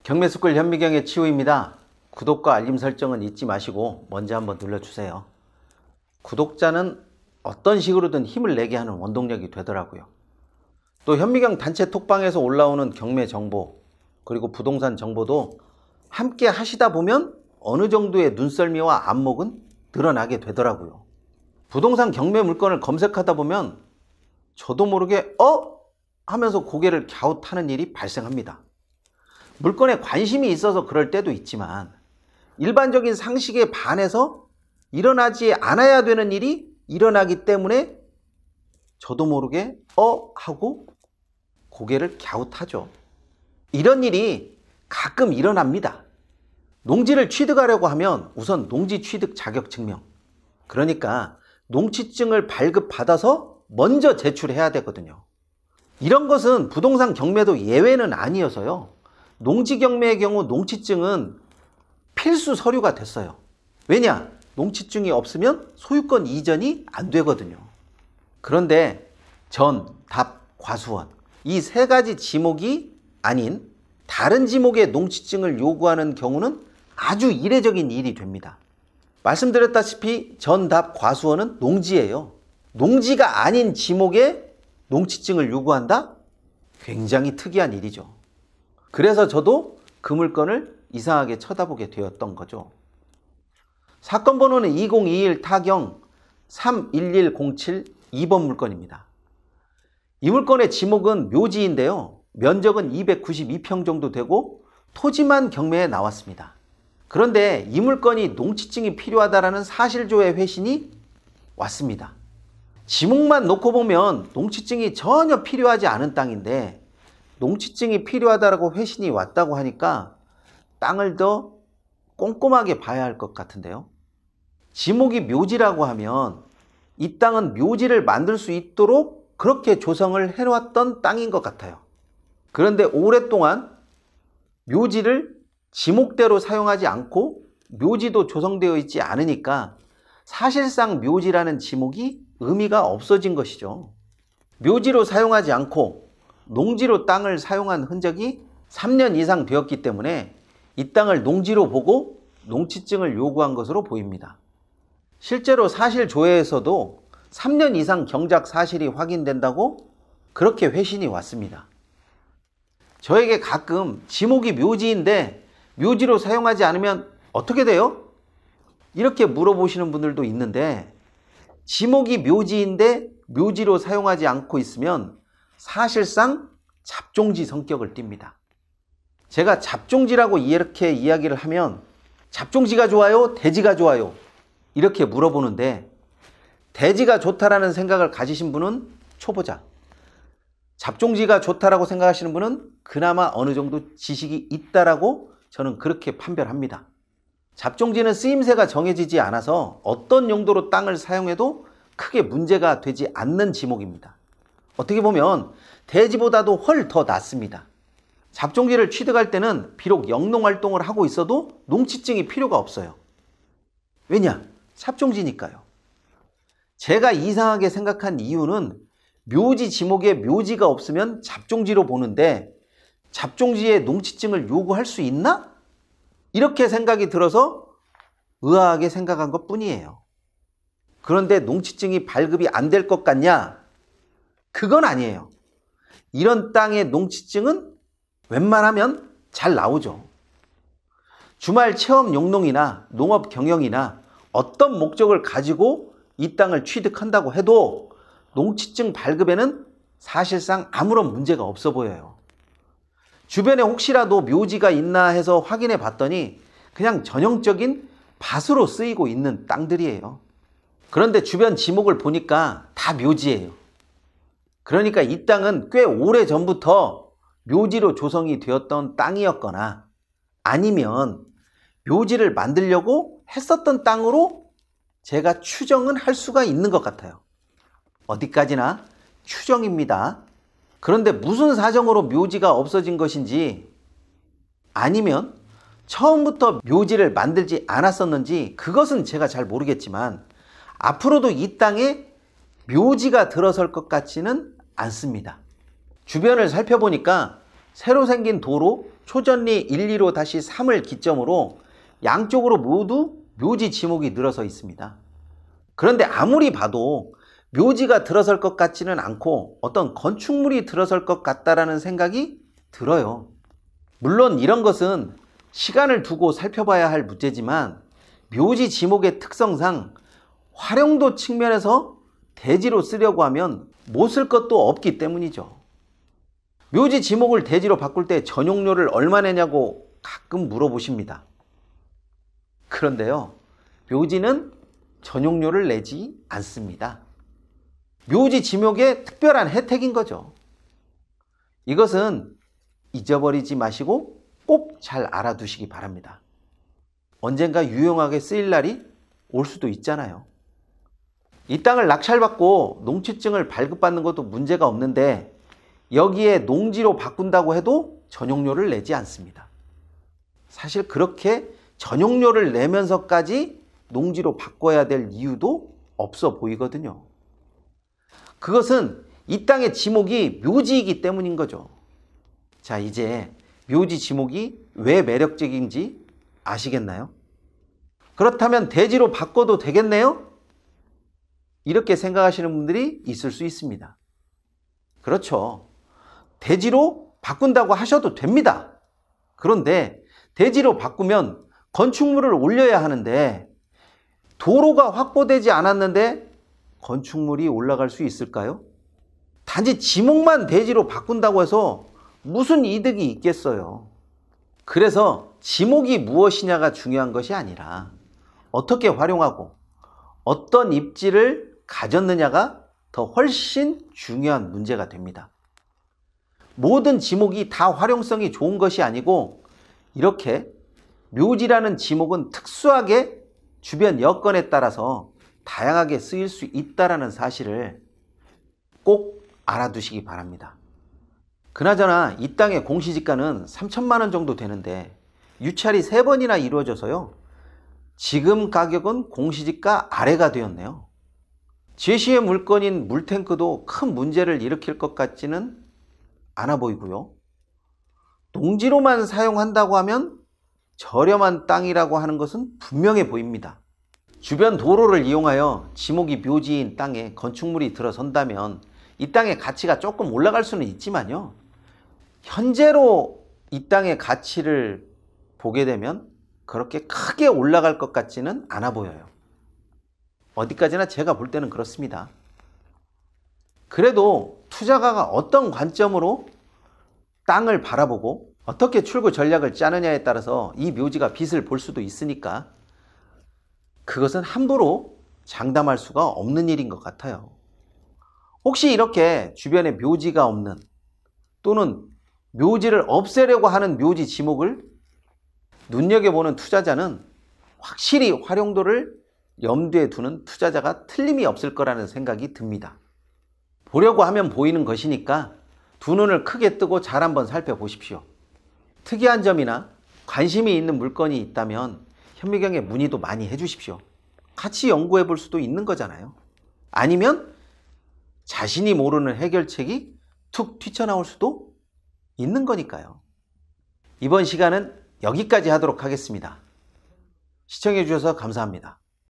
경매스쿨 현미경의 치우입니다. 구독과 알림 설정은 잊지 마시고 먼저 한번 눌러주세요. 구독자는 어떤 식으로든 힘을 내게 하는 원동력이 되더라고요. 또 현미경 단체 톡방에서 올라오는 경매 정보 그리고 부동산 정보도 함께 하시다 보면 어느 정도의 눈썰미와 안목은 드러나게 되더라고요. 부동산 경매 물건을 검색하다 보면 저도 모르게 하면서 고개를 갸웃하는 일이 발생합니다. 물건에 관심이 있어서 그럴 때도 있지만 일반적인 상식에 반해서 일어나지 않아야 되는 일이 일어나기 때문에 저도 모르게 하고 고개를 갸웃하죠. 이런 일이 가끔 일어납니다. 농지를 취득하려고 하면 우선 농지 취득 자격 증명, 그러니까 농취증을 발급받아서 먼저 제출해야 되거든요. 이런 것은 부동산 경매도 예외는 아니어서요. 농지 경매의 경우 농취증은 필수 서류가 됐어요. 왜냐? 농취증이 없으면 소유권 이전이 안 되거든요. 그런데 전, 답, 과수원 이 세 가지 지목이 아닌 다른 지목의 농취증을 요구하는 경우는 아주 이례적인 일이 됩니다. 말씀드렸다시피 전, 답, 과수원은 농지예요. 농지가 아닌 지목의 농취증을 요구한다? 굉장히 특이한 일이죠. 그래서 저도 그 물건을 이상하게 쳐다보게 되었던 거죠. 사건 번호는 2021 타경 31107 2번 물건입니다. 이 물건의 지목은 묘지인데요. 면적은 292평 정도 되고 토지만 경매에 나왔습니다. 그런데 이 물건이 농취증이 필요하다는 사실조회 회신이 왔습니다. 지목만 놓고 보면 농취증이 전혀 필요하지 않은 땅인데 농취증이 필요하다고 회신이 왔다고 하니까 땅을 더 꼼꼼하게 봐야 할 것 같은데요. 지목이 묘지라고 하면 이 땅은 묘지를 만들 수 있도록 그렇게 조성을 해놓았던 땅인 것 같아요. 그런데 오랫동안 묘지를 지목대로 사용하지 않고 묘지도 조성되어 있지 않으니까 사실상 묘지라는 지목이 의미가 없어진 것이죠. 묘지로 사용하지 않고 농지로 땅을 사용한 흔적이 3년 이상 되었기 때문에 이 땅을 농지로 보고 농취증을 요구한 것으로 보입니다. 실제로 사실조회에서도 3년 이상 경작 사실이 확인된다고 그렇게 회신이 왔습니다. 저에게 가끔 지목이 묘지인데 묘지로 사용하지 않으면 어떻게 돼요? 이렇게 물어보시는 분들도 있는데 지목이 묘지인데 묘지로 사용하지 않고 있으면 사실상 잡종지 성격을 띱니다. 제가 잡종지라고 이렇게 이야기를 하면 잡종지가 좋아요? 대지가 좋아요? 이렇게 물어보는데 대지가 좋다라는 생각을 가지신 분은 초보자, 잡종지가 좋다라고 생각하시는 분은 그나마 어느 정도 지식이 있다라고 저는 그렇게 판별합니다. 잡종지는 쓰임새가 정해지지 않아서 어떤 용도로 땅을 사용해도 크게 문제가 되지 않는 지목입니다. 어떻게 보면 대지보다도 훨 더 낫습니다. 잡종지를 취득할 때는 비록 영농활동을 하고 있어도 농취증이 필요가 없어요. 왜냐? 잡종지니까요. 제가 이상하게 생각한 이유는 묘지 지목에 묘지가 없으면 잡종지로 보는데 잡종지에 농취증을 요구할 수 있나? 이렇게 생각이 들어서 의아하게 생각한 것 뿐이에요. 그런데 농취증이 발급이 안 될 것 같냐? 그건 아니에요. 이런 땅의 농취증은 웬만하면 잘 나오죠. 주말 체험 용농이나 농업 경영이나 어떤 목적을 가지고 이 땅을 취득한다고 해도 농취증 발급에는 사실상 아무런 문제가 없어 보여요. 주변에 혹시라도 묘지가 있나 해서 확인해 봤더니 그냥 전형적인 밭으로 쓰이고 있는 땅들이에요. 그런데 주변 지목을 보니까 다 묘지예요. 그러니까 이 땅은 꽤 오래 전부터 묘지로 조성이 되었던 땅이었거나 아니면 묘지를 만들려고 했었던 땅으로 제가 추정은 할 수가 있는 것 같아요. 어디까지나 추정입니다. 그런데 무슨 사정으로 묘지가 없어진 것인지 아니면 처음부터 묘지를 만들지 않았었는지 그것은 제가 잘 모르겠지만 앞으로도 이 땅에 묘지가 들어설 것 같지는 않습니다. 주변을 살펴보니까 새로 생긴 도로 초전리 1, 2로 다시 3을 기점으로 양쪽으로 모두 묘지 지목이 늘어서 있습니다. 그런데 아무리 봐도 묘지가 들어설 것 같지는 않고 어떤 건축물이 들어설 것 같다라는 생각이 들어요. 물론 이런 것은 시간을 두고 살펴봐야 할 문제지만 묘지 지목의 특성상 활용도 측면에서 대지로 쓰려고 하면 못 쓸 것도 없기 때문이죠. 묘지 지목을 대지로 바꿀 때 전용료를 얼마 내냐고 가끔 물어보십니다. 그런데요, 묘지는 전용료를 내지 않습니다. 묘지 지목의 특별한 혜택인 거죠. 이것은 잊어버리지 마시고 꼭 잘 알아두시기 바랍니다. 언젠가 유용하게 쓰일 날이 올 수도 있잖아요. 이 땅을 낙찰받고 농취증을 발급받는 것도 문제가 없는데 여기에 농지로 바꾼다고 해도 전용료를 내지 않습니다. 사실 그렇게 전용료를 내면서까지 농지로 바꿔야 될 이유도 없어 보이거든요. 그것은 이 땅의 지목이 묘지이기 때문인 거죠. 자, 이제 묘지 지목이 왜 매력적인지 아시겠나요? 그렇다면 대지로 바꿔도 되겠네요? 이렇게 생각하시는 분들이 있을 수 있습니다. 그렇죠. 대지로 바꾼다고 하셔도 됩니다. 그런데 대지로 바꾸면 건축물을 올려야 하는데 도로가 확보되지 않았는데 건축물이 올라갈 수 있을까요? 단지 지목만 대지로 바꾼다고 해서 무슨 이득이 있겠어요? 그래서 지목이 무엇이냐가 중요한 것이 아니라 어떻게 활용하고 어떤 입지를 가졌느냐가 더 훨씬 중요한 문제가 됩니다. 모든 지목이 다 활용성이 좋은 것이 아니고 이렇게 묘지라는 지목은 특수하게 주변 여건에 따라서 다양하게 쓰일 수 있다는 사실을 꼭 알아두시기 바랍니다. 그나저나 이 땅의 공시지가는 3천만 원 정도 되는데 유찰이 3번이나 이루어져서요. 지금 가격은 공시지가 아래가 되었네요. 제시의 물건인 물탱크도 큰 문제를 일으킬 것 같지는 않아 보이고요. 농지로만 사용한다고 하면 저렴한 땅이라고 하는 것은 분명해 보입니다. 주변 도로를 이용하여 지목이 묘지인 땅에 건축물이 들어선다면 이 땅의 가치가 조금 올라갈 수는 있지만요. 현재로 이 땅의 가치를 보게 되면 그렇게 크게 올라갈 것 같지는 않아 보여요. 어디까지나 제가 볼 때는 그렇습니다. 그래도 투자가가 어떤 관점으로 땅을 바라보고 어떻게 출구 전략을 짜느냐에 따라서 이 묘지가 빛을 볼 수도 있으니까 그것은 함부로 장담할 수가 없는 일인 것 같아요. 혹시 이렇게 주변에 묘지가 없는 또는 묘지를 없애려고 하는 묘지 지목을 눈여겨보는 투자자는 확실히 활용도를 염두에 두는 투자자가 틀림이 없을 거라는 생각이 듭니다. 보려고 하면 보이는 것이니까 두 눈을 크게 뜨고 잘 한번 살펴보십시오. 특이한 점이나 관심이 있는 물건이 있다면 현미경에 문의도 많이 해주십시오. 같이 연구해 볼 수도 있는 거잖아요. 아니면 자신이 모르는 해결책이 툭 튀쳐나올 수도 있는 거니까요. 이번 시간은 여기까지 하도록 하겠습니다. 시청해 주셔서 감사합니다.